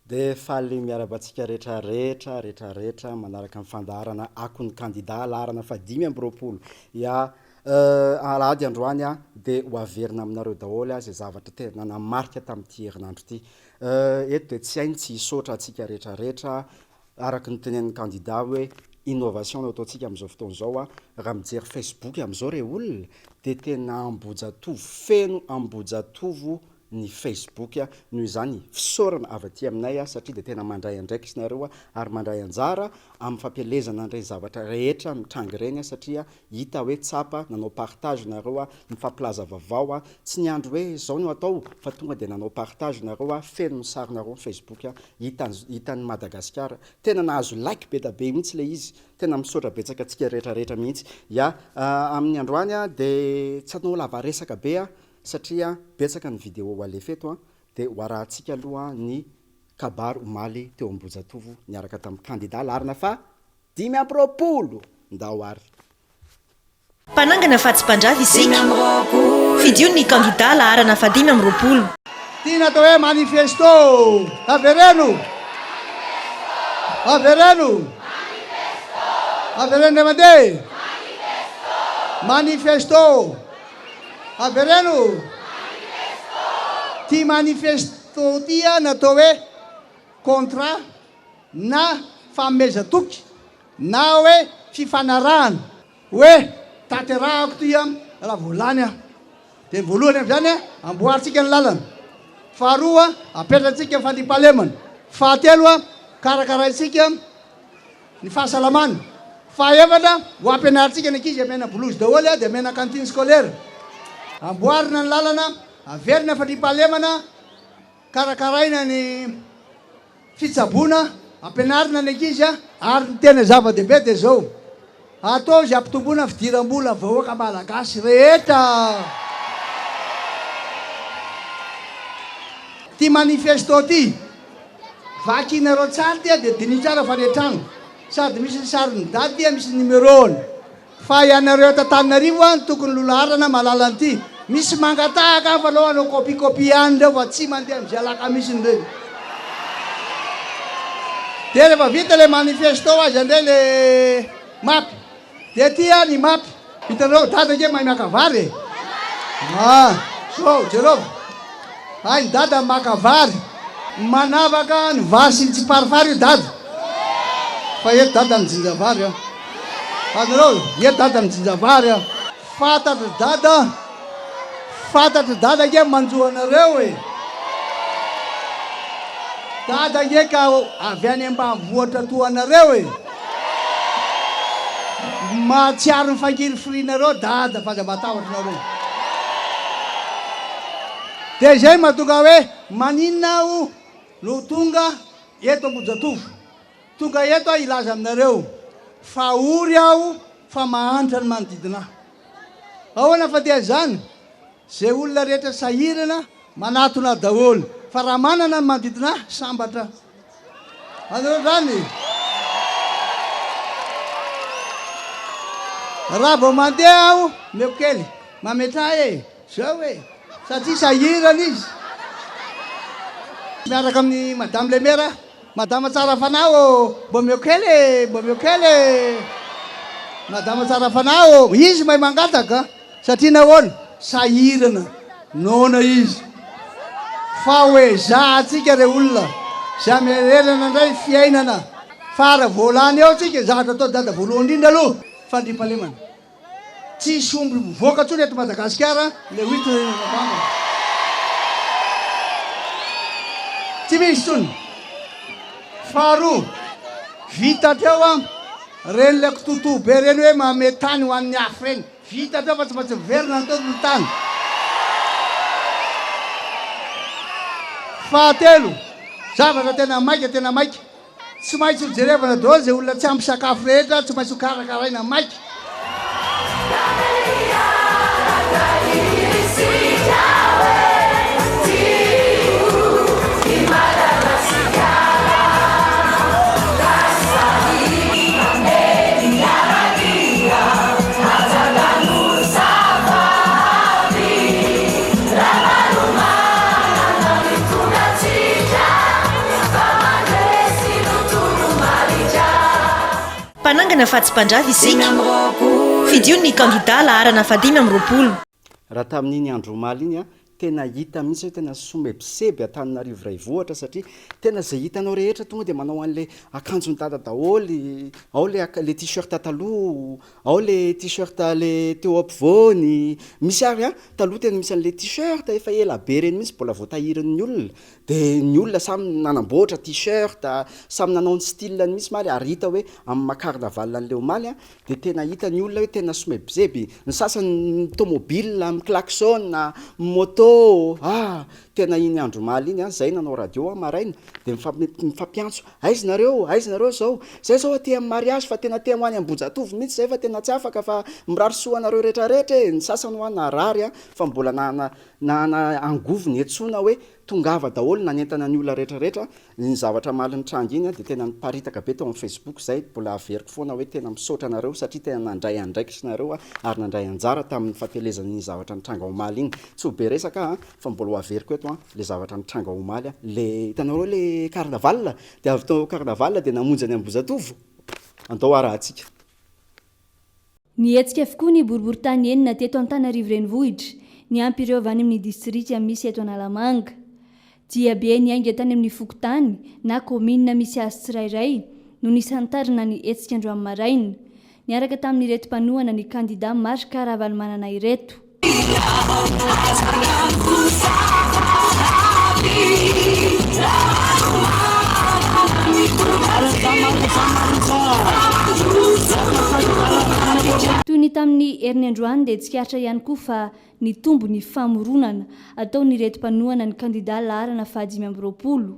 dia faly miarabantsika rehetrarehetra manaraka amin'ny fandaharana Akon'Ny Kandida laharana fadimy amby roapolo ia alahady androany a dia ho averina aminareo daholo zay zavatra tena namarika tamin'ity herinandro ity eto dia tsy hainy tsy hisaotra atsika rehetrarehetra araky ny tenen'ny kandida hoe innovation no ataontsika amin'izao fotoana izao a raha mijery Facebook amin'izao re olona dia tena ambojatovo feno ambojatovo ny Facebook a noho izany fisaorana avy aty aminay a satria dia tena mandray andraiky isanareo a ary mandray anjara amin'ny fampielezana an'ireny zavatra rehetra mitrangy ireny a satria hita hoe tsapa nanao partage nareo a mifampilaza vaovao a tsy ny andro hoe zao no atao fa tonga dia nanao partage nareo a feno ny sarinareo Facebook a hitan'ny Madagasikara tena nahazo like be da be mihitsy le izy tena misaotra betsaka atsika rehetrarehetra mihitsy ia amin'ny androany a dia tsy anao lava resaka be a satria betsaka ny vidéo alefeto a dia hoarahantsika aloha ny kabary omaly teo ambojatovo niaraka tamin'ny kandida laharana fa 5 nda hoary mpanangana fahatsi-pandrava isika fidio ny kandida laharana fa 5 tiana atao hoe manifesto avereno avereno mandeha manifesto avereno ty manifesto tya natao hoe contrat na famezatoky na hoe fifanarahana hoe taterahako tya raha volany a dia voalohany am'izany a amboaritsika ny lalana faharoa apetratsika ny fandrimpahalemana fahatelo a karakaraitsika ny fahasalamana fahaefatra ho ampianaritsika ny ankizy amena blouse daholo a dia amena cantine scolaire amboarina ny lalana averina fandrimpahalemana karakaraina ny fitsaboana ampianarina ny ankizy a ary ny tena zava-dehibe dia zao atao zay ampitomboana fidiram-bola vahoaka malagasy rehetra ty manifesto ty vakinareo tsara tya dia dini tsara faretrano sady misy ny sariny daty tya misy numerony fa ianareo tantaninarivo a tokony lolaharana malala an'ity misy mangatahaka fa alohanao copie any reo fa tsy mandeha am'izay alaka misy ny reny dia rehefa vita le manifesto azy andray le mapy dia tya ny mapy hitanareo dada ke mahay miakavary so jerova ay ny dada makavary manavaka ny vary sy ny tsy parifary io dada fa eto dada ny jinjavary a azanareo eto dada ny jinjavary a fantatry dada ke manjoanareo e dada ke ka avy any ambanivohatra toanareo e mahatsiaro ny fankilifrinareo dada fa za matahotrareo dia zay mahatonga hoe maninona aho no tonga eto ambojatovo tonga eto a ilaza aminareo fa ory aho fa mahantra ny manodidina ahoana fa dia zany zay olona rehetra sahirana manatona daholo fa raha manana ny manodidina sambatra anareo zany raha vao mandeha aho meko kely mametra e zao e satria sahirana izy miaraka amin'ny madame le maire madama tsara fanao mbo meko kely madama tsara fanao izy mahay mangataka satria nahoana sahirana nona izy fa hoe za atsika re olona za mererana ndray fiainana fara volany eo tsika zahatra atao dada voalohany indrindra aloha fandrimpahalemana tsy somby mivoaka tsony eto Madagasikara le hoita tsy misy tsony faharoa vita teo a reny le kitoto be reny hoe mame tany ho an'ny afo reny vita teo fa tsy maintsy miverina ny teo ny tany fahatelo zavatra tena maika tsy maintsy hojerevana daholo zay olona tsy ampy sakafo rehetra tsy maintsy ho karakaraina maika panangana fa tsy mpandrafy isika fidio ny kandida laharana fadimy amin'ny roapolo raha tamin'iny andro omaly iny a tena hita mihitsy hoe tena somebiseby Antananarivo ray vohatra satria tena zay hitanao rehetra tonga dia manao an'le akanjony dada daholy ao le t-shirt taloha ao le t-shirt le teo ampovoany misy ary a taloha tena misy an'le t-shirt efa ela be reny mihitsy mbola voatahirin'ny olona dia ny olona samy nanamboatra t-shirt samy nanao ny style ny misy maly ary hita hoe amin'ny makarnaval an'le omaly a dia tena hita ny olona hoe tena somebiseby ny sasany tomobile amin'ny klaxon moto tena iny andro maly iny zay nanao radio maraina dia mifampiantso aizy nareo zao zay zao aty amin'ny mariage fa tena te hoany Ambohijatovo mihitsy zay fa tena tsy afaka fa mirarisoanareo rehetrarehetra ny sasany hoana rary fa mbola na angovony etsona hoe tongava daholo nanentana ny olona rehetrarehetra ny zavatra maliny trangy iny dia tena niparitaka be tao amin'ny Facebook zay mbola averiko foana hoe tena misaotra anareo satria tena nandray andraikisinareo ary nandray anjara tamin'ny fampielezan'ny zavatra nitranga omaly iny tsy ho be resaka fa mbola averiko eto le zavatra nitranga omaly le hitanareo le carnaval dia avy tao carnaval dia namonjy any Ambohijatovo andao arahantsika Nietsika avokoa ny boriboritany enina teto Antananarivo renivohitra ny ampy ireo avy any amin'ny distrika misy eto Analamanga dia be ny ainga tany amin'ny fokotany na komina misy azy tsirairay no nisantarina ny etsika andro amin'ny maraina niaraka tamin'ny ireto mpanohana ny kandida marika ravalomanana ireto toy ny tamin'ny herin'ny androany dia tsikaritra ihany koa fa ny tombo ny famoronana atao ny reto mpanohana ny kandida laharana fahadimy amby roapolo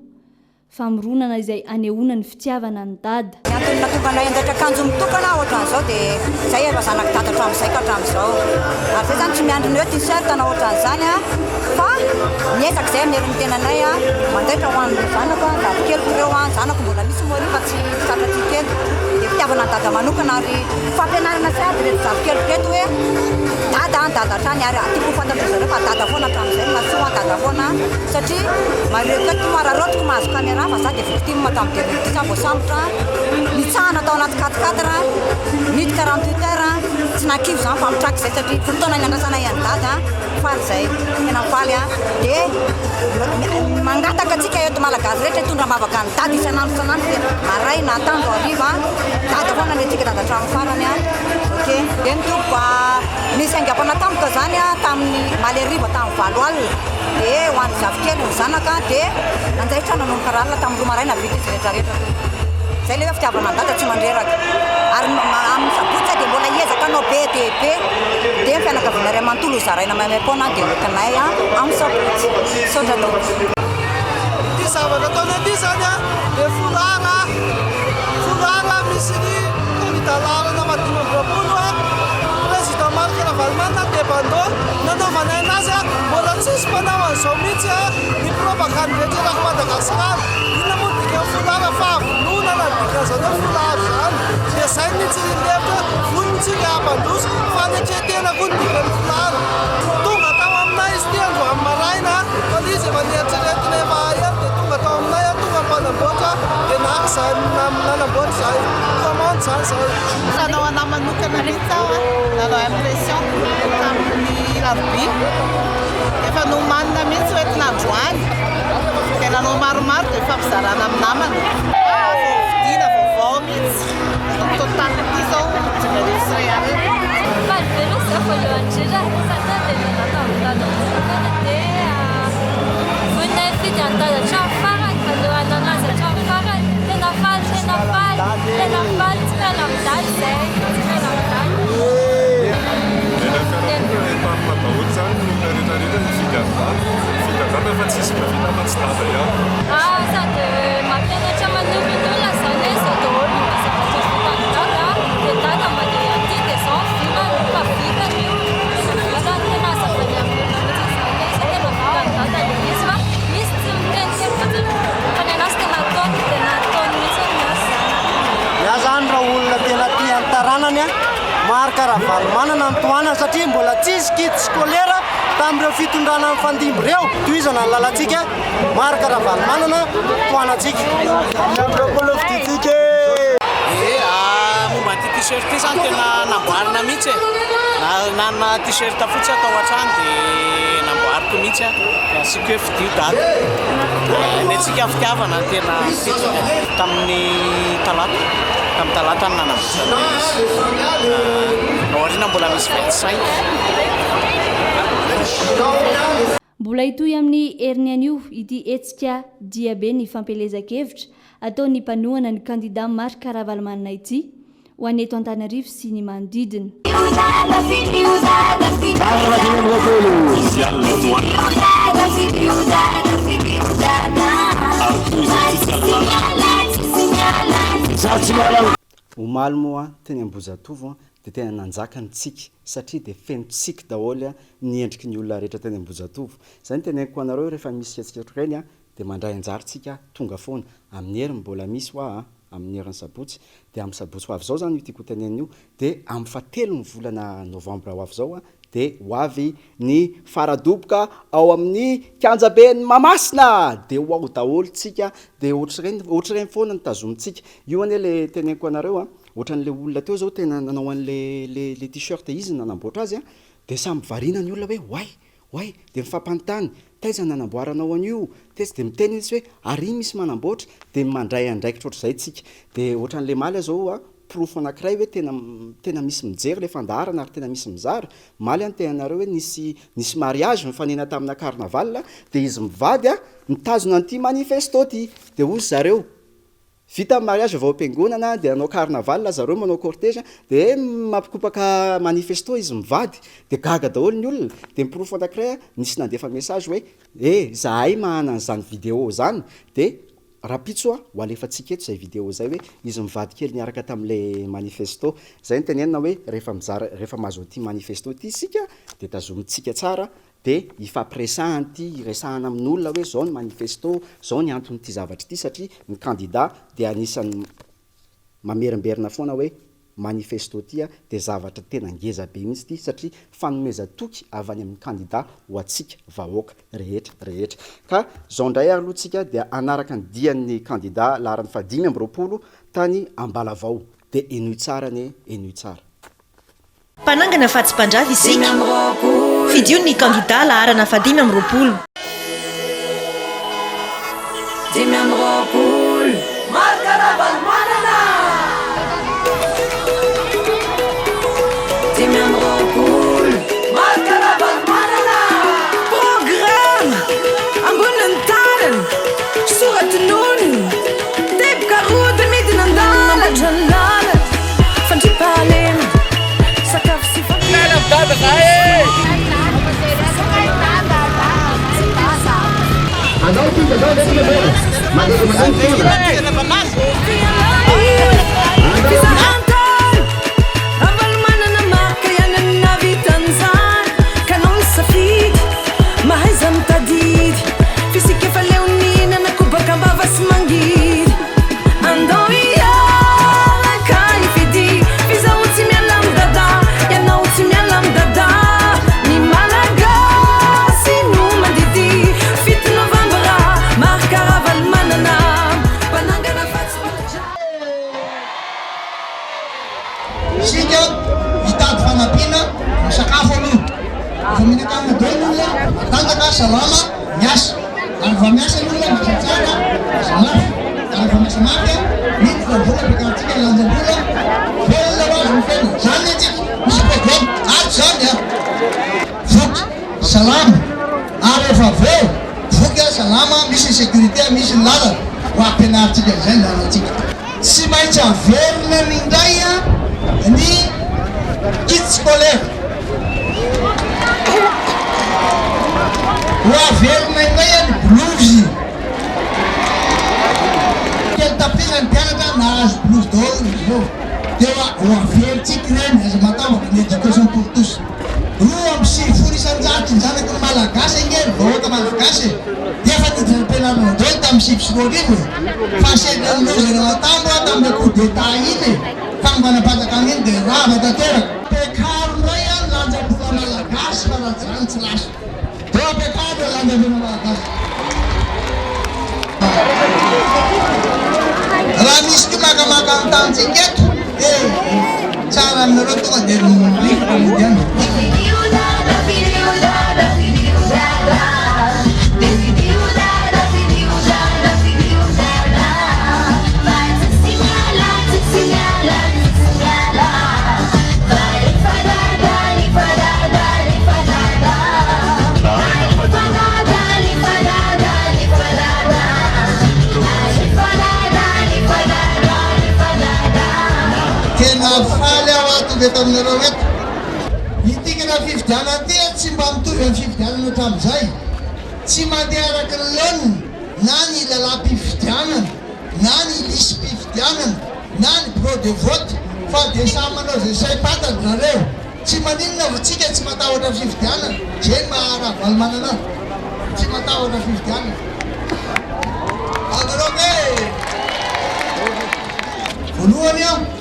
famoronana izay anehoana ny fitiavana ny dada antony natokanay andratra akanjo mitokana ohatran'izao dia zay efa zanaka dada hatramin'izay ka hatramin'izao ary zay zany tsy miandry ny hoe t-shirt na ohatran'izany fa miezaka zay amin'ny herin'ny tenanay mandaitra ho an'ny zanako davikeliko ireo zanako mbola misy moa fa tsy satratsika eto dia fitiavana ny dada manokana ary fampianarana sy aby reto davikeliko eto hoe dada hatrany ary tiako fantatro zareo fa dada foana hatramin'izay masoa dada foana satria mareko eto mararotiko mahazo caméra fa za dia victime tamin'ny dia vao sambotra nitsahana tao anaty 4 midika 48 heures tsy nakivo zany fa mitraky zay satria fotoana ny andrasana ihany dada faly zay tena faly dia mangataka atsika eto malagasy rehetra hitondra mavaka ny dada isanandro dia maraina atandro hariva dada foana ny atsika dada hatramin'ny farany ok dia mitoko nisy aingam-pana tampoka zany tamin'ny maly hariva tamin'ny 7 alina dia ho an'ny zavikely ny zanaka dia nanjaitra nanomboka ralina tamin'ny roa maraina vita izy rehetrarehetra zay le hoe fitiavana ny dada tsy mandreraka ary amin'ny sabotsy dia mbola hiezaka anao be dia be dia fianakaviana ray amanontolo zaraina maimay-pona dia okanay amin'ny sabotsy saotra tao ty zavatra ataona ty zany dia folagna misy ny kandida laharana fahadimy amby roapolo président marika ravalomanana dia bando nanaovanay anazy mbola tsisy mpanao an'izao mihitsy ny propagande rehetrerako Madagasikara inona moa dika folagna fa avononana dikan'izany hoe folagna zany dia zay mihitsy levitra vonintsika abandosy fanetretena koa ny dika ny folagna tonga tao aminay izy ty andro amin'ny maraina fa izy efa nieritreretina efa ela dia tonga tao aminay tonga mpanamboatra dia naka zay nanamboatra zay commande zany zay nanao anahy manokana mihitsy aho nanao impression tamin'ny larobia efa nomanina mihitsy hoentin'androany dia nanao maromaro dia fampizarana amin'ny namana vidiana vaovao mihitsy totaly ty zao jimarisy ray ary Valvelosa voalohany indrindra satria dia nanatavitana manokana dia vonay fidy andala hatramin'ny farany alohan'ny anazy hatramin'ny farany tena faly tsy miala amin'daly zay tsy miala amin'daly Mabahoaka zany no rehetrarehetra ny fitandràna fa tsisy mavita matsy dada ihany sady mampianatra manovin'olona zany zay daholo ny zavatra fitandràna dia dada mandeha aty dia zao vilany fa vitany io vilany tena azavany amin'olona mihitsy zany izy tena vitany dada le izy fa misy tsy miteniteny fotsiny fa ny anazy tena ataony dia nataony mihitsy anazy ia zany raha olona tena tia ny taranany marika ravalomanana ny tohanana satria mbola tsisy kit scolaire tamin'ireo fitondrana amin'ny fandimby ireo toizana ny lalantsika marika ravalomanana tohanantsika am'ireo fitintsika momba ty t-shirt ty zany tena namboarina mihitsy nanana t-shirt fotsy atao an-trano dia namboariko mihitsy asiko hoe fidio daty ny antsika fitiavana tena fitsika tamin'ny talata ny nanamboarana naoriana mbola misy 25 mbola hitoy amin'ny heriny anio ity etsika dia be ny fampelezan-kevitra ataony mpanohana ny kandida Marc Karavalmanina ity ho an'ny eto Antananarivo sy ny manodidina. omaly moa teny Ambozatovo dia tena nanjaka ny tsika satria dia feno tsika daholo ny endriky ny olona rehetra teny Ambozatovo. Izay ny teneniko anareo rehefa misy hetsika ohatr'ireny dia mandray anjara tsika tonga foana amin'ny heriny mbola misy hoa amin'ny heriny sabotsy dia amin'ny sabotsy ho avy zao zany io tiako tenenina io dia amin'ny fahatelony volana novambra ho avy zao dia ho avy ny faradoboka ao amin'ny kianjabeny Mahamasina dia ho ao daholo tsika dia ohatr'ireny foana ny tazomintsika io anie le teneniko anareo ohatran'le olona teo zao tena nanao an'le t-shirt izy nanamboatra azy dia samy variana ny olona hoe way dia mifampanontany taiza nanamboaranao an'io tetsy dia miteny izy hoe ary misy manamboatra dia mandray andraikitra ohatr'izay tsika dia ohatran'le maly zao profo anankiray hoe tena misy mijery le fandaharana ary tena misy mizara maly any tenanareo hoe nisy mariage mifanena tamina carnaval dia izy mivady mitazona an'ity manifesto ty dia ozy zareo vita amin'ny mariage vao am-piangonana dia anao carnaval zareo manao cortège dia mampikopaka manifesto izy mivady dia gaga daholo ny olona dia miprofo anankiray nisy nandefa message hoe zahay mahana an'izany vidéo zany dia rapitso ho alefantsika eto zay vidéo zay hoe izy mivady kely niaraka tamin'le manifesto zay ny tenenina hoe rehefa mahazo ty manifesto ty isika dia tazomintsika tsara dia ifampiresahany ty iresahana amin'olona hoe zao ny manifesto zao ny anton'ity zavatra ity satria ny kandida dia anisan'ny mamerimberina foana hoe manifesto ty dia zavatra tena ngeza be mihitsy ty satria fanomeza toky avy any amin'ny kandida ho atsika vahoaka rehetra ka zao ndray aloha tsika dia anaraka ny dian'ny kandida laharany 520 tany Ambalavao dia enoy tsara mpanangana fahatsi-pandrava isika fidio ny kandida laharana 520 Program amboniny tanany soratinony tebokarody midina andala dranlala fandripahalema sakafo sy fampianadada zahay andao tika zao salama miasa ary va miasa olona misatsara salama ary va miasa mafy mity va vola bekatsika lanjam-bola volona ho azo mifena zany atsika misy programme ato zany voky salama ary efa veo voky salama misy sécurité misy ny lalana ho ampianaritsika zay lalatsika tsy maintsy averina mindray ny kit scolaire averina indray ny blouse kely tapizany mpianatra nahazo blouse daholo io dia ho averitsika reny aza matavaka ny éducation pour tous roa amby 9 isan-jato ny zanaky ny malagasy ingeny vahoaka malagasy dia efa tidiny ampianarana daholo tamin'ny 9 sy 10 arivo fa sedanylozana matambo tamin'ny coup d'état iny fanampanampataka iny dia rava tanteraka pekaro ndray lanjam-bola malagasy fa raha zany tsy laso pekaro lanjam-bola malagasy raha misy ty makamaka ny tantsika eto aminareo tonga dia lidiana taminareo eto itikana fividiana ty tsy mba mitovy amin'ny fividianana hatramin'izay tsy mandeha araky ny leniny na ny lalam-pifidianana na ny lisy-pifidianana na ny bureau de vote fa dia samy manao zay say-patany nareo tsy maninona votsika tsy matahotra fividianana zay maharavalmanana tsy matahotra fividianana anareo voalohany aho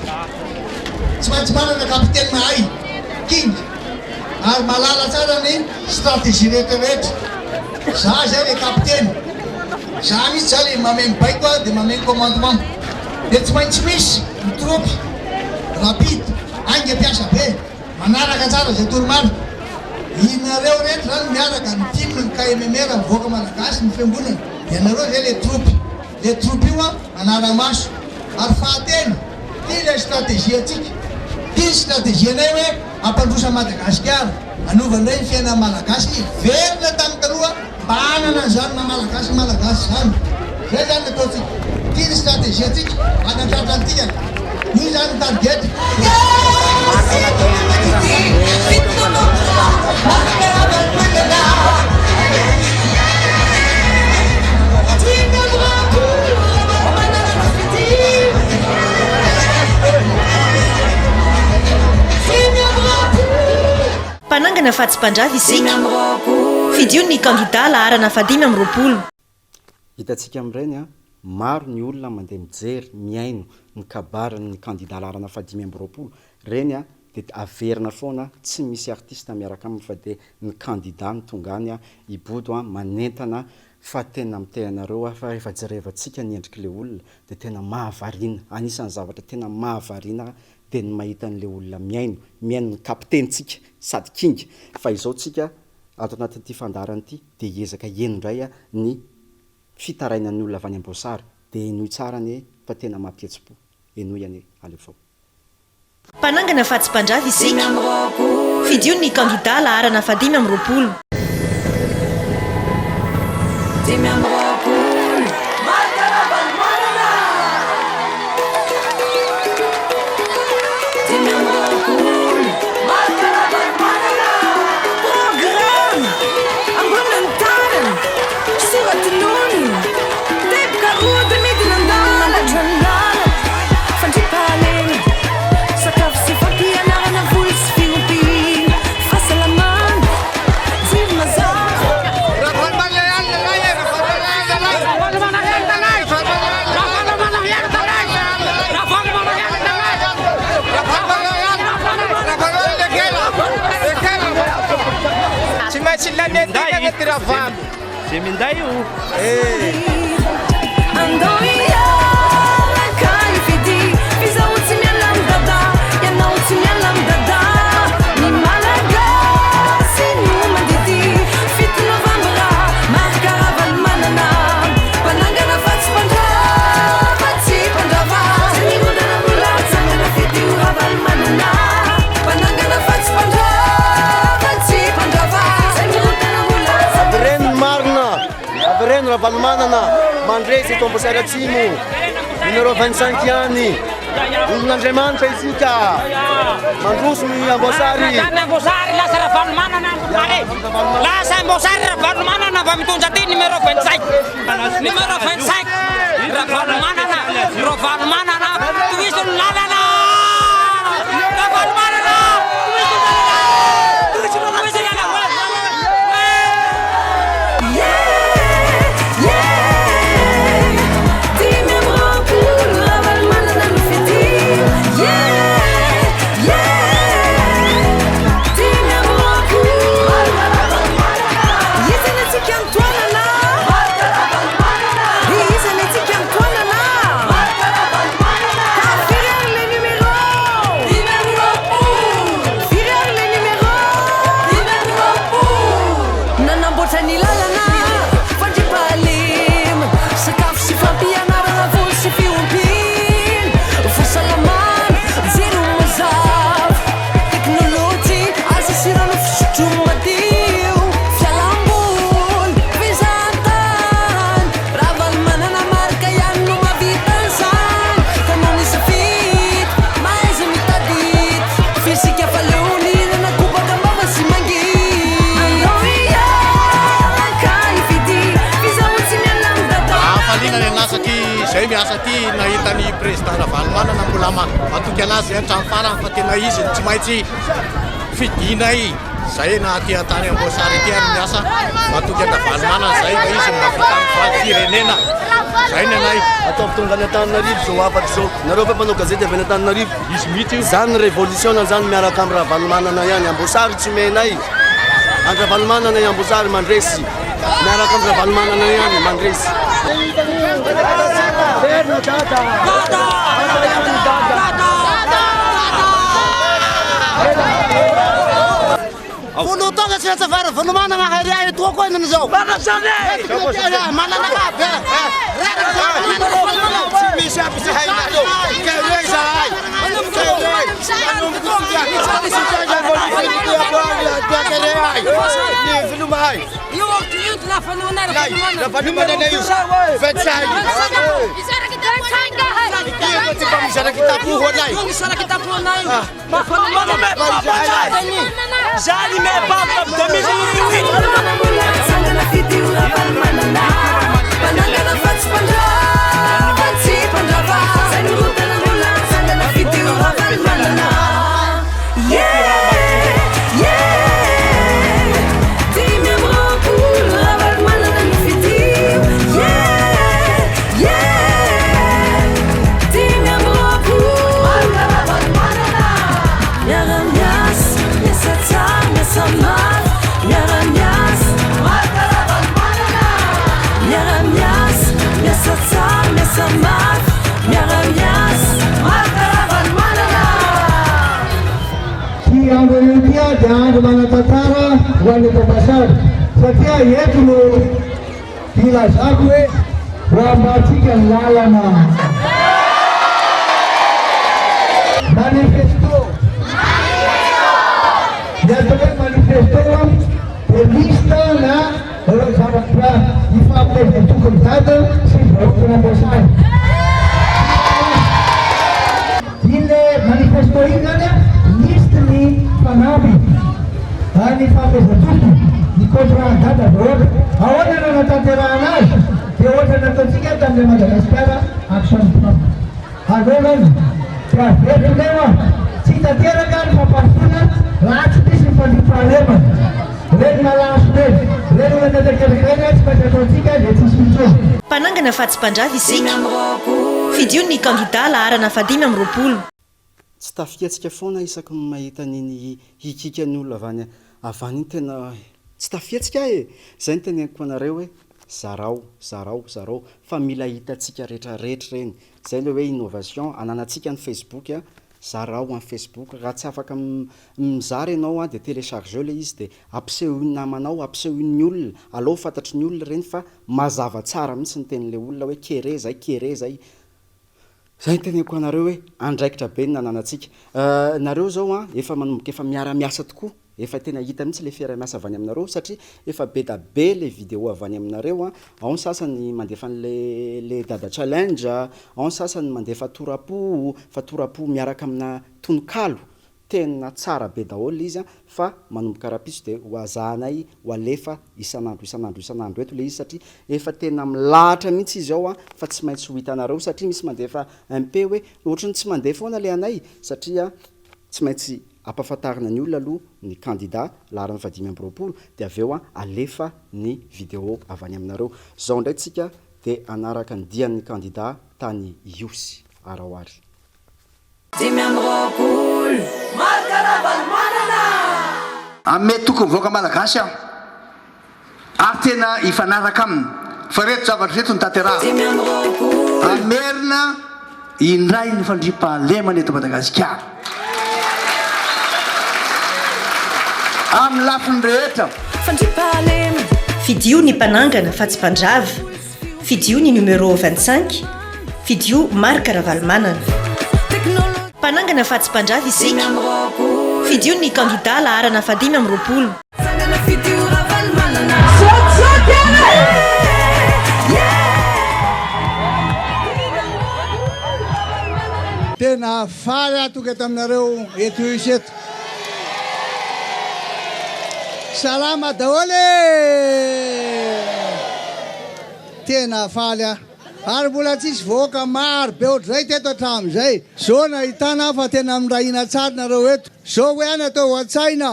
tsy maintsy manana kapiteny mahay kingy ary malala tsara ny stratégie rehetrarehetra za zay le kapiteny za mihitsy za le mameno baiko a dia mameno commandement dia tsy maintsy misy mitropy rapide aingy ampiasa be manaraka tsara zay toromarina inareo rehetra zany miaraka ny timna ny KMMR mivoaka malagasy ny fiangonana dia nareo zay le tropy io a manara-maso ary fahateny ty le stratégie atsika ty stratégie anay hoe ampandrosa Madagasikara anaovanay ny fiainana malagasy verina tamin'ny taloha mba hanana an'izany malagasy zany zay zany ataotsika ty ny stratégie atsika anatratranytika io zany target mpanangana fahatsi-pandrava isika fidio ny kandida laharana fadimy amin'ny roapolo hitantsika amin'ireny a maro ny olona mandeha mijery miaino ny kabarany kandida laharana fadimy amin'ny roapolo reny a dia averina foana tsy misy artista miaraka aminy fa dia ny kandida ny tongany a ibodo a manentana fa tena mitenareo a fa rehefa jerevantsika ny endrik'ilay olona dia tena mahavarina anisan'ny zavatra tena mahavarina dia ny mahita n'ilay olona miaino ny kapitentsika sady kingy fa izao tsika ato anatin'ity fandarana ity dia hiezaka enondray a ny fitaraina ny olona avy any am-boasary dia enoy tsara ny fa tena mampietsi-po enoy any alefao mpanangana fahatsi-pandrava isika fidio ny kandida laharana fadimy amin'ny roapolo Zay minday io andao iaraka ifidy fizao tsy miala amin'ny dada ianao tsy miala amin'ny dada ny malagasy no mandidy fito novambra marikaravany manana mpanangana fahatsi-pandrava tsy mpandrava zay nirodana mbola tsangana fidy ravany manana mpanangana fahatsi-pandrava tsy mpandrava zay nirodana mbola Avereno Ravalmanana mandresy eto Ambosary Atsimo numéro 25 anni olon'Andriamanitra isika mandroso ny Ambosary lasa Ravalmanana lasa Ambosary Ravalmanana va mitondra ty numéro 25 Ravalmanana tuiso ny lalana Ravalmanana Antoine zay miasa ty nahita ny président Ravalomanana mbola matoky anazy hatrany farany fa tena izy tsy maintsy fidinay zay na ty atany ambosary ty ary miasa matoky Ravalomanana zay fa izy mavita ny firenena zay ny anay atao tonga ny Antananarivo zao afatsy zao nareo fa mpanao gazety avy any Antananarivo izy mihitsy zany révolution zany miaraka amin'ny Ravalomanana ihany ambosary tsy menay any Ravalomanana i ambosary mandresy miaraka amin'ny Ravalomanana ihany mandresy Folo taona tsy atsavara Ravalomanana hariay toa koa nana zao. Manana be. Tsy misy aby sy hainareo. Kay zahay. Ravalomanana io. Vetsay. Misara kitapuho anay. Misara kitapuho anay. Zali me baka demi Sangana fitiu Ravalomanana Panangana fats Punjab Fansi Punjaba Sangana mula Sangana fitiu Ravalomanana Timia mrokul Ravalomanana nu fitiu Timia mrokul Ravalomanana Yaram yas Yasatsa Yasamat Yaram yas Yaram yas Yasatsa Yasamat Yaram yas Ravalomanana Tiang dia jangan mana tatara wanita pasar. Setia yaitu bila sakwe ramatikan lalana. Manifesto. Jadi manifesto lista na kalau sama di fabrik itu kerja si dokter besar. Ile manifesto ini ada list ni panabi. Ani fabrik itu di Oktobra ada dua. Awalnya nak tatera anas. Kewajiban nak tiga dan lima belas kali action plan. Adonan. Trafik lewat. Cita tiada kan papasuna. Last piece in the parliament. Red malas red. Red when the candidates but the ticket it is withdrawn. Mpanangana fahatsim-pandrava isika fidion'ny kandida laharana fadimy amby roapolo tsy tafiatsika foana isaky mahita niny hikika ny olona avany tena tsy tafiatsika zay ny teneniko anareo hoe zarao fa mila hitatsika rehetrarehetra reny zay le hoe innovation ananatsika ny Facebook zarao amin'ny Facebook raha tsy afaka mizary ianao de télécharge le izy de ampiseho ny namanao ampiseho ny olona aleo fantatry ny olona reny fa mazava tsara mihitsy ny tenin'le olona hoe kere zay zay teneniko anareo hoe andraikitra be ny nananatsika nareo zao efa manomboka efa miara-miasa tokoa efa tena hita mihitsy le fiara-miasa avy any aminareo satria efa be da be le vidéo avy any aminareo ao ny sasany mandefa le dada challenge ao ny sasany mandefa fatorapo miaraka amina tononkalo tena tsara be daholo izy fa manomboka rapiso de hoazahanay hoalefa isanandro eto le izy satria efa tena milahatra mihitsy izy ao fa tsy maintsy ho hitanareo satria misy mandefa MP hoe ohatrany tsy mandefa foana le anay satria tsy maintsy ampafantarina ny olona aloha ny kandida laharana fadimy amby roapolo de aveo alefa ny vidéo avy any aminareo zao ndray tsika de anaraka ny dian'ny kandida tany Iosy Araoary Dimy amby roapolo marika Ravalomanana Ame tokony voaka malagasy ary tena ifanaraka aminy fa reto zavatra reto ny tateraha Dimy amby roapolo amerina indray ny fandriam-pahalemana eto Madagasikara amin'ny lafiny rehetra fandriam-pahalemana fidio ny mpanangana fahatsim-pandrava fidio ny numéro 25 fidio marika Ravalomanana mpanangana fahatsim-pandrava isika fidio ny kandida laharana fadimy amby roapolo Sangana fitiu Ravalomanana tena faly atoka eto aminareo eto iseto salama daholo tena faly ary mbola tsisy voaka maro be ohatrazay teto hatramin'izay zao nahitana fa tena mirahina tsara nareo eto zao hoe any atao an-tsaina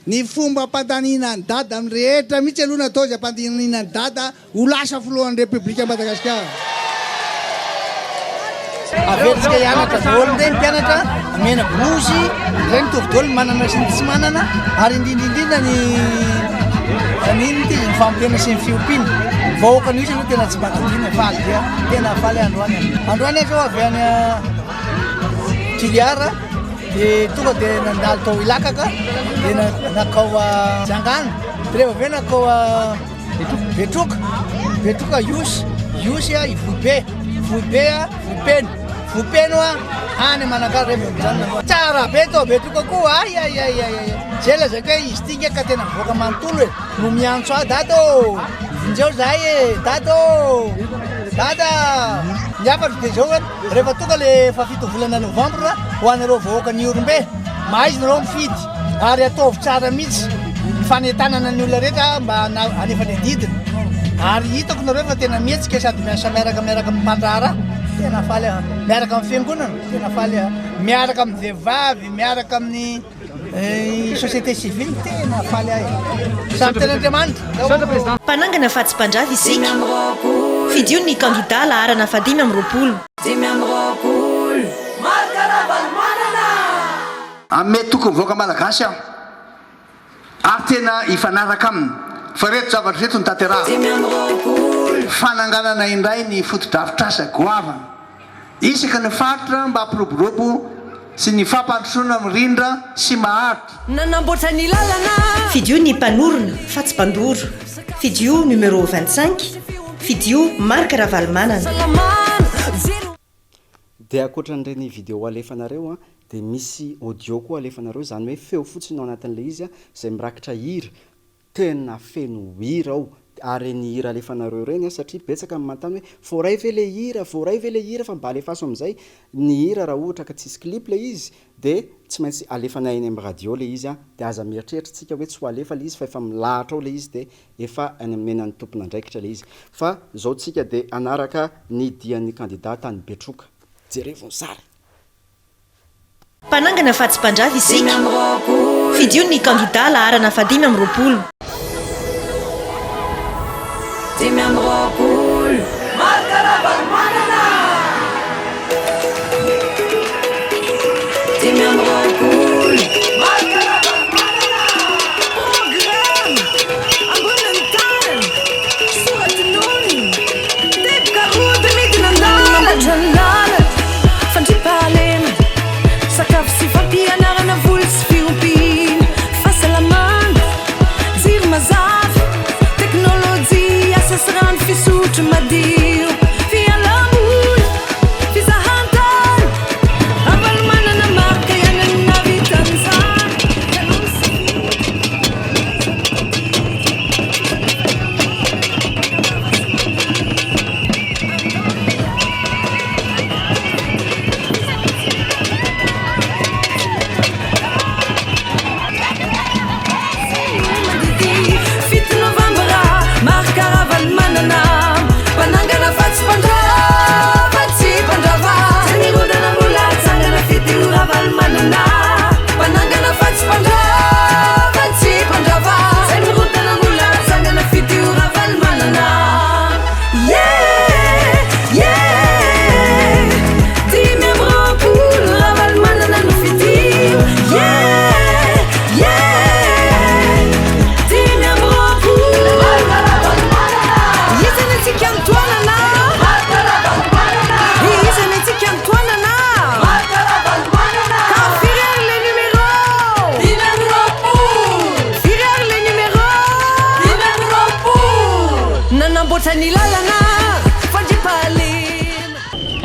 ny fomba ampantanina ny dada amin'ny rehetra mihitsy aloha natao zay ampantanina ny dada ho lasa filohan'ny repoblika Madagasikara. Avetsika hianatra daholo ndray ny mpianatra amena blozy ireny mitovy daholo ny manana sy ny tsy manana ary indrindrindrindra ny aniny ty ny fampitena sy ny fiompiana vahoaka ny isy aloha tena tsy mankadina faly dia tena faly androany androany zao avy any Tiliara dia tonga dia nandalo tao Ilakaka dia nakao Jangana dia rehefa avy eo nakao Betroka Iosy a Ivohibe Vopeno any Manakara rehefa mijanona tsara be tao Betroka koa ay zay lazaka hoe izy ty ka tena mivoaka manontolo no miantso dada vinjeo zahay dada miafatra dia zao rehefa tonga le fafito volana Novambra ho anareo vahoaka ny Orombe maizy nareo mifidy ary ataovy tsara mihitsy fanetanana ny olona rehetra mba anefa ny andidina ary hitako nareo fa tena mihetsika sady miasa miaraka mipandrara tena faly miaraka amin'ny fiangonana tena faly miaraka amin'ny vehivavy miaraka amin'ny société civile tena faly ahy samy tena Andriamanitra. Mpanangana fahatsim-pandrava isika fidion'ny kandida laharana 520. Ame tokony voaka malagasy aho ary tena ifanaraka aminy fa reto zavatra reto ny tanteraha fananganana indray ny foto-drafitrasa goavana isaka ny faritra mba ampiroborobo sy ny fampandrosoana mirindra sy maharitra nanamboatra ny lalana fidio ny mpanorona fatsim-pandoro fidio numéro 25 fidio marka Ravalomanana. Dia akoatran'ireny vidéo alefanareo dia misy audio koa alefanareo zany hoe feo fotsiny ao anatin'ilay izy izay mirakitra hira tena feno hira ao ary ny hira alefanareo reny satria betsaka manontany hoe voaray ve le hira fa mba alefaso amin'izay ny hira raha ohatra ka tsisy clip le izy dia tsy maintsy alefanay eny amin'ny radio le izy dia aza mieritreritra hoe tsy ho alefa le izy fa efa milahatra ao le izy dia efa any menan'ny tompona andraikitra le izy fa zao tsika dia anaraka ny dian'ny kandida tany Betroka jerevony sary. Mpanangana fahatsim-pandrava isika fidion'ny kandida laharana 520.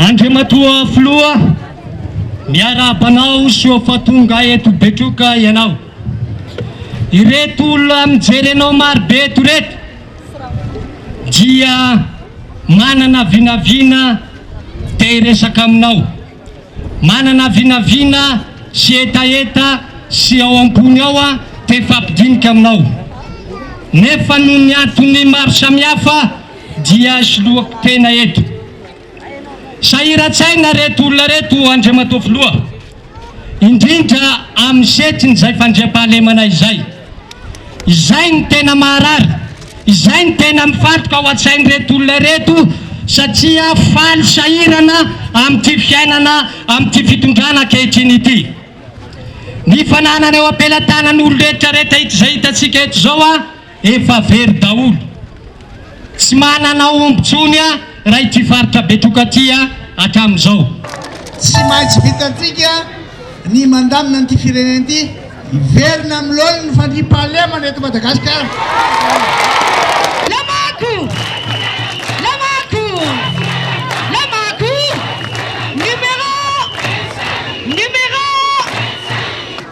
Andriamatoa filoha miara-banao sy fatonga eto Betroka ianao ireto olona mijery anao marobe eto reto dia manana vinavina te hiresaka aminao manana vinavina sy etaeta sy ao ambony ao te fampidinika aminao nefa noho ny antony maro samihafa dia soloako tena eto sahiran-tsaina reto olona reto andriamatofoloha indrindra amin'ny setiny izay fandriam-pahalemana izay ny tena maharary, izay ny tena mifatroka ao an-tsainy reto olona reto satria faly sahirana amin'ity fiainana amin'ity fitondrana ankehitriny ity. Ny fananana eo ampelantanan'olo rehetrarehetra izay hitantsika eto zao efa very daholo, tsy manana ombontsony raha ity faritra Betroka ty hatramin'izao. Tsy maintsy vitantsika ny mandamina n'ity firenena ity iverina amin'lohany ny fandriam-pahalemana eto Madagasikara.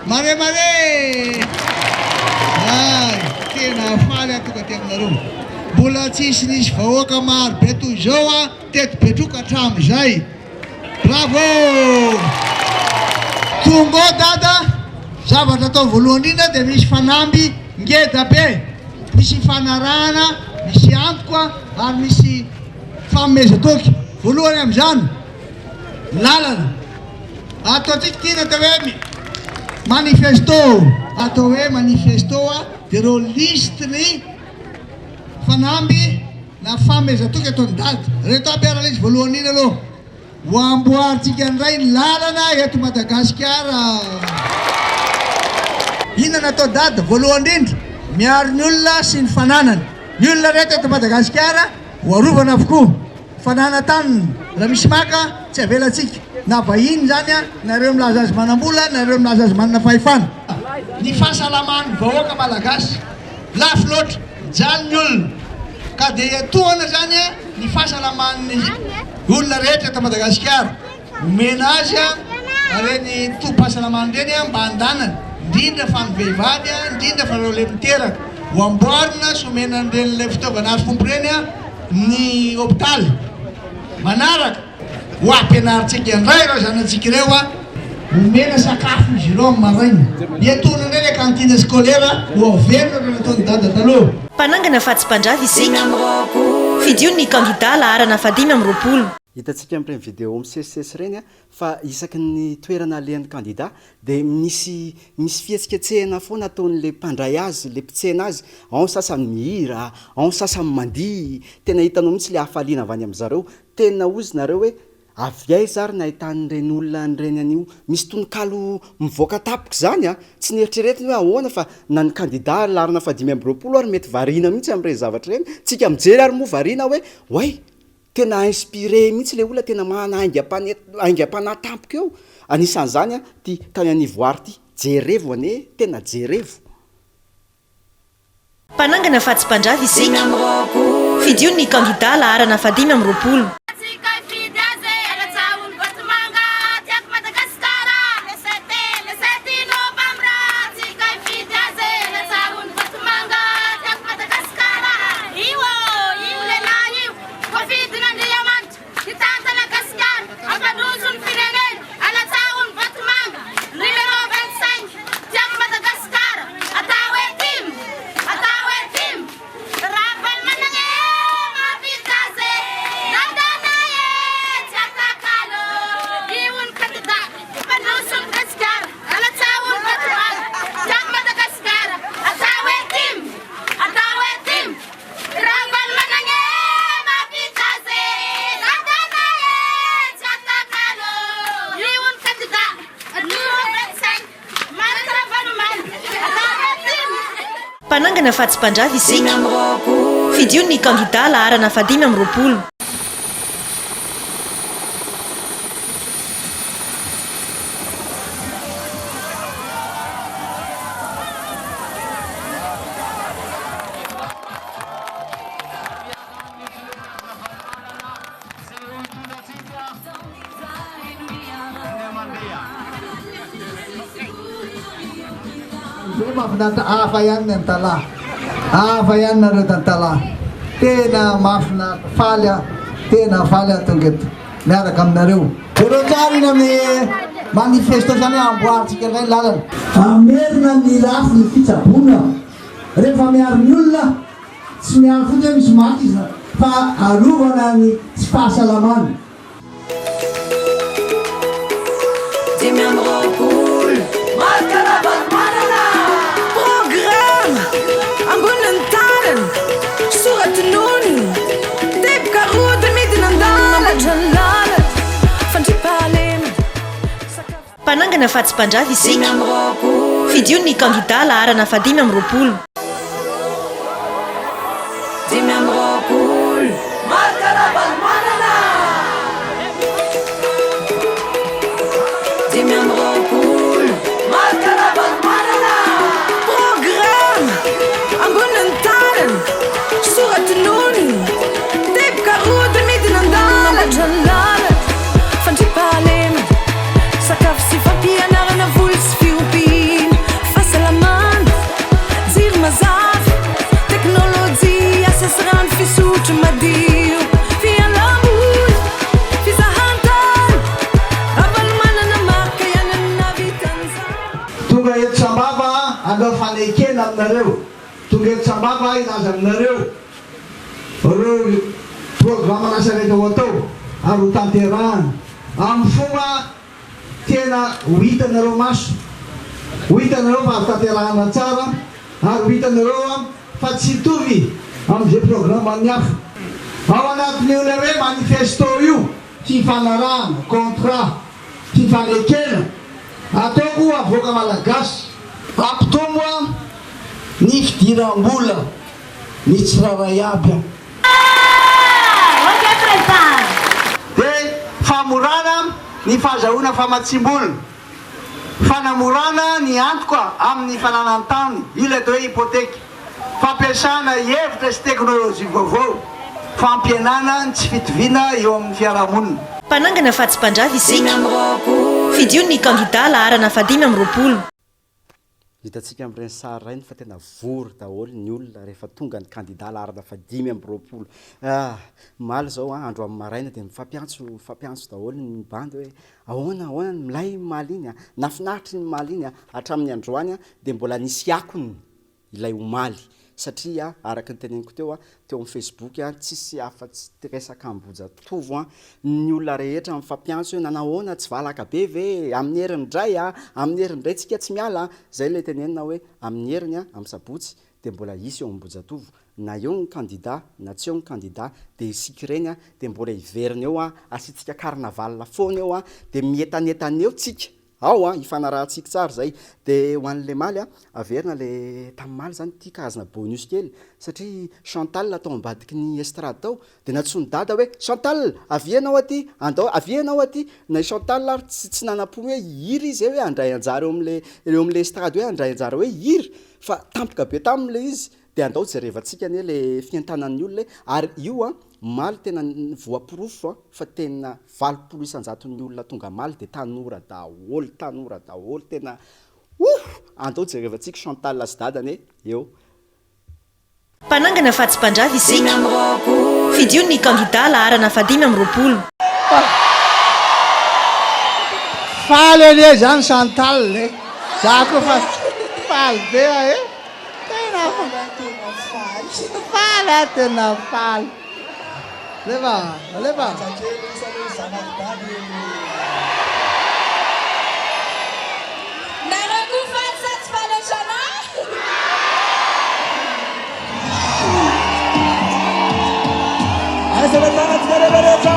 Mare tena faly atoka ty aminareo, mbola tsisy nisy vahoaka maro be toy izao teto Betroka hatramin'izay. Bravo! Tonga ao dada, zavatra atao voalohany indrindra dia misy fanamby ngeda be, misy fanarahana, misy antoka ary misy fanomezan-toky. Voalohany amin'izany lalana ataontsika tina atao hoe manifesto, atao hoe manifesto dia reo listy ny fanamby na fanomezan-toky ataony dada reto ampiarana izy voalohany iny aloha ho amboaritsika indray ny lalana eto Madagasikara. Inona atao dada voalohany indrindra miaro ny olona sy ny fananany, ny olona reto eto Madagasikara ho arovana avokoa, fanana taniny raha misy maka tsy avelantsika na vahiny zany nareo milaza azy manam-bola, nareo milaza azy manana fahefana. Ny fahasalaman'ny vahoaka malagasy lafo loatra mijaly ny olona ka dia etoana zany ny fahasalaman'ny olona rehetra eto Madagasikara, omena azy reny tobim-pahasalamana reny mba handanany, indrindra fa ny vehivavy, indrindra fa reo le miteraka ho amboarina sy omena an'ireny le fitaovana azo fompo reny ny hôpitaly. Manaraka ho ampianaritsika indray reo zanatsika ireo omena sakafo izy ireo amin'ny maraina, etoana indray le kantine scolaire ho averina reo nataony dada taloha. Mpanangana fahatsim-pandrava isika, fidiony kandida laharana 520. Hitantsika amin'ireny vidéo misesisesy reny fa isaky ny toerana alehan'ny kandida dia misy fihetsiketsehana foana ataon'le mpandray azy, le mpitsena azy, ao sasany mihira, ao sasany mandihy. Tena hitanao mihitsy le hafaliana avy any amin'zareo, tena ozy nareo hoe avy aiza ary nahitan'ireny olona an'ireny anio, misy tononkalo mivoaka tapoka zany tsy nieritreretiny hoe ahoana fa na ny kandida larina 520 ary mety variana mihitsy amin'ireny zavatra reny. Tsika mijery ary moa variana hoe way tena inspiré mihitsy le olona, tena mana aingam-panahy tampoka eo. Anisan'izany ty tany anivoary ty jerevo ane, tena jerevo. Mpanangana fahatsim-pandrava isika, fidiony kandida laharana 520. Mpanangana fahatsim-pandrava isika, fidiony kandida laharana 520. Hafa ihany ny tala, hafa ihany nareo tantala, tena mahafinaritra, faly tena faly tonga eto miaraka aminareo. Ireo tsara iny amin'ny manifesto zany amboaritsika iray lalana, amerina ny lafo ny fitsaboana rehefa miaro ny olona, tsy miaro fotsiny misy maty izy fa arovana ny tsy fahasalamana. dimy amby roapolo marika ravalomanana programa amboniny tanany soratinony teboka roty midina andalatra ny lala fandripahalema mpanangana fa tsy mpandrava isika fidio ny kandida laharana fa 5 amby roapolo dimy amby roapolo marika ravalomanana dimy amby roapolo marika ravalomanana programa amboniny tanany soratinony teboka roty midina andalatra ny lala fandripahalema sakafo sy fampianarana voly sy fiompiana fahasalamana jiry mazava teknôlôjia asasy rano fisotro madio fialamboly fizahantany avalomanana marika ianany navitan'izany tonga eto sambava andao fanekena aminareo tonga eto sambava ilaza aminareo reo programa nasareta ho atao ary ho tanterahana amin'ny fomba tena ho hitanareo maso ho hitanareo fa avy tanterahana tsara ary ho hitanareo fa tsy hitovy amin'izay programa ny hafa ao anatin'io le hoe manifesto io fifanarahana contrat fifanekena ataoko avoaka malagasy ampitombo ny fidiram-bola ny tsiraray aby dia famorana ny fahazahoana famatsim-bolona fanamorana ny antoka amin'ny fananantany ila atao hoe hypothèque fampiasana hevitra sy teknôlôjia vaovao fampianana ny tsy fitoviana eo amin'ny fiarahamonina mpanangana fa tsy mpandrava isika fidio ny kandida laharana fa 5 amby roapolo hitantsika amin'ireny sary rainy fa tena vory daholo ny olona rehefa tonga ny kandida laharana fa 5 amby roapolo maly zao andro amin'ny maraina dia mifampiantso daholo ny bandy hoe ahoana ny milay maly iny nafinahitry ny maly iny hatramin'ny androany dia mbola nisy akony ilay omaly satria araka ny teneniko teo amin'ny Facebook tsisy afa-tsy resaka amboja tovo ny olona rehetra mifampiantso hoe nanahoana tsy valaka be ve amin'ny herindray amin'ny herindray tsika tsy miala zay le tenenina hoe amin'ny heriny amin'ny sabotsy dia mbola isy eo amboja tovo na eo ny kandida na tsy eo ny kandida dia isika ireny dia mbola hiverina eo asitsika carnaval foana eo dia mietanetana eo tsika ao hifanarahantsika tsara zay dia ho an'le maly averina le tamin'ny maly zany tia karazana bonus kely satria Chantal atao ambadiky ny estrade tao dia natsony dada hoe Chantal avianao aty andao avianao aty na Chantal ary tsy nanam-pony hoe hiry izy hoe andray anjara eo amin'le estrade hoe andray anjara hoe hiry fa tampoka be tamin'le izy dia andao jerevantsika anie le fiantanan'ny olona ary io maly tena voapirofo fa tena 20 isan-jaton'ny olona tonga maly dia tanora daholo tena andao jerevantsika Chantal sy dadany eo mpanangana fa tsy mpandrava isika fidio ny kandida laharana fa 5 amby roapolo faly anie zany Chantal zako fa faly be tena faly tena faly leva narako faly sa tsy faly sana asabatana tikarevereta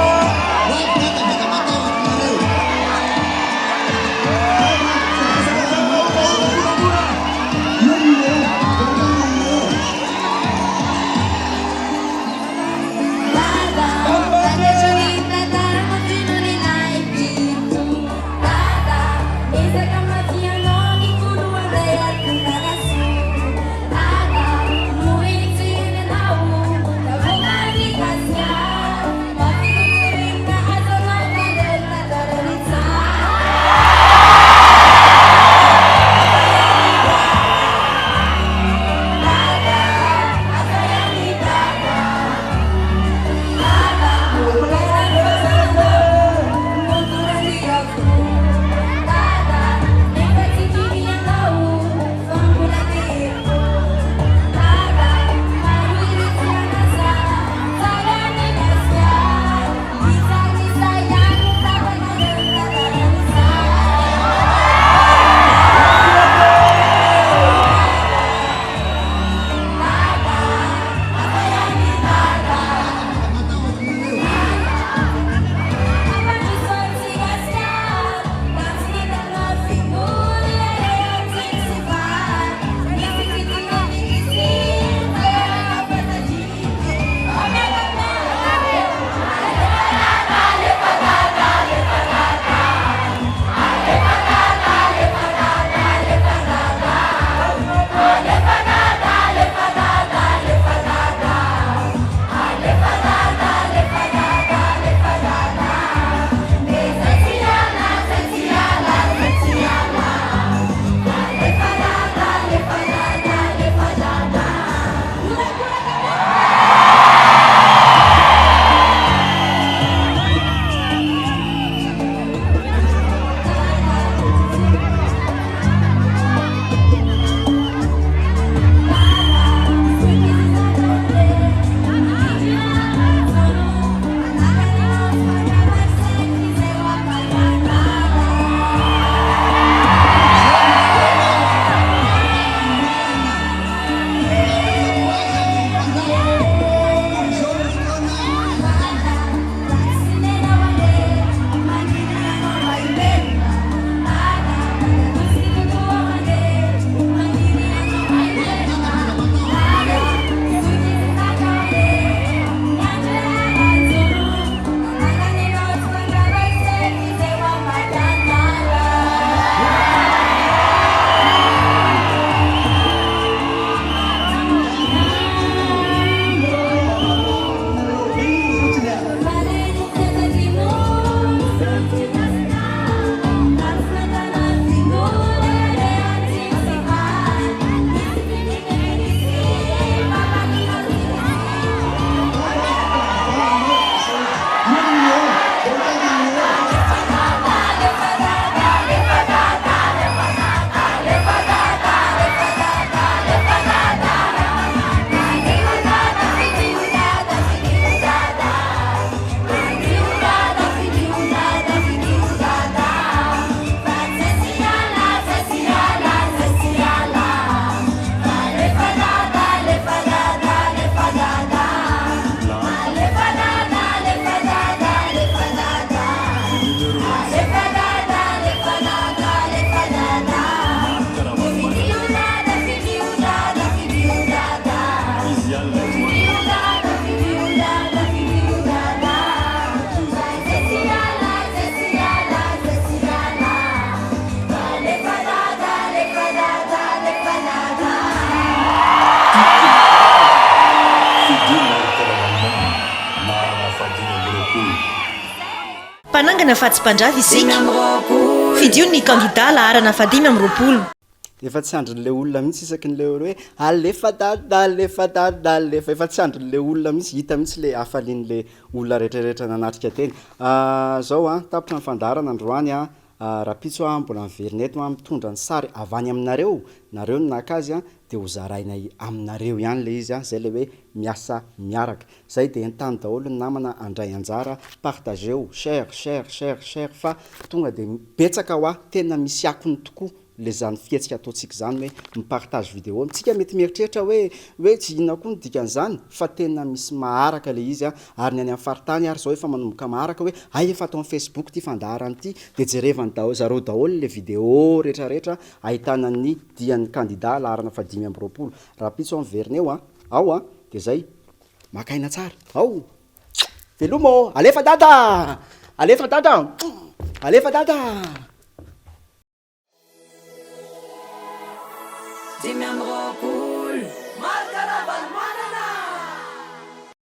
panangana fatsy-pandrava isika fidio ny kandida laharana fadimy amby roapolo efa tsy andron'le olona mihitsy isaky n'le olo hoe alefa dada alefa dada alefa efa tsy andron'le olona mihitsy hita mihitsy le afalian'le olona rehetrarehetra nanatrika teny zao a tapitra ny fandarana androany a rapitso a mbola miverineto a mitondra ny sary avany aminareo nareo ny nakazy a de ho zarainay aminareo ihany le izy a zay le hoe miasa miaraka zay de entany daholo ny namana andray anjara partageo cher fa tonga de betsaka ho a tena misy akony tokoa le zany fietsika ataontsika zany hoe mipartage vidéo mitsika mety mieritreritra hoe tsy inona koa ny dikan'izany fa tena misy maharaka le izy a ary ny any amin'ny faritany ary zao efa manomboka maharaka hoe ay efa atao amin'ny Facebook ty fandaharany ty de jerevany zareo daholo le vidéo rehetrarehetra ahitana ny dian'ny kandida laharana fadimy amby roapolo raha pitso amin'ny verineo a ao a de zay makaina tsara ao velomo alefa dada alefa dada alefa dada Dimy amby roapolo Marca na Valmana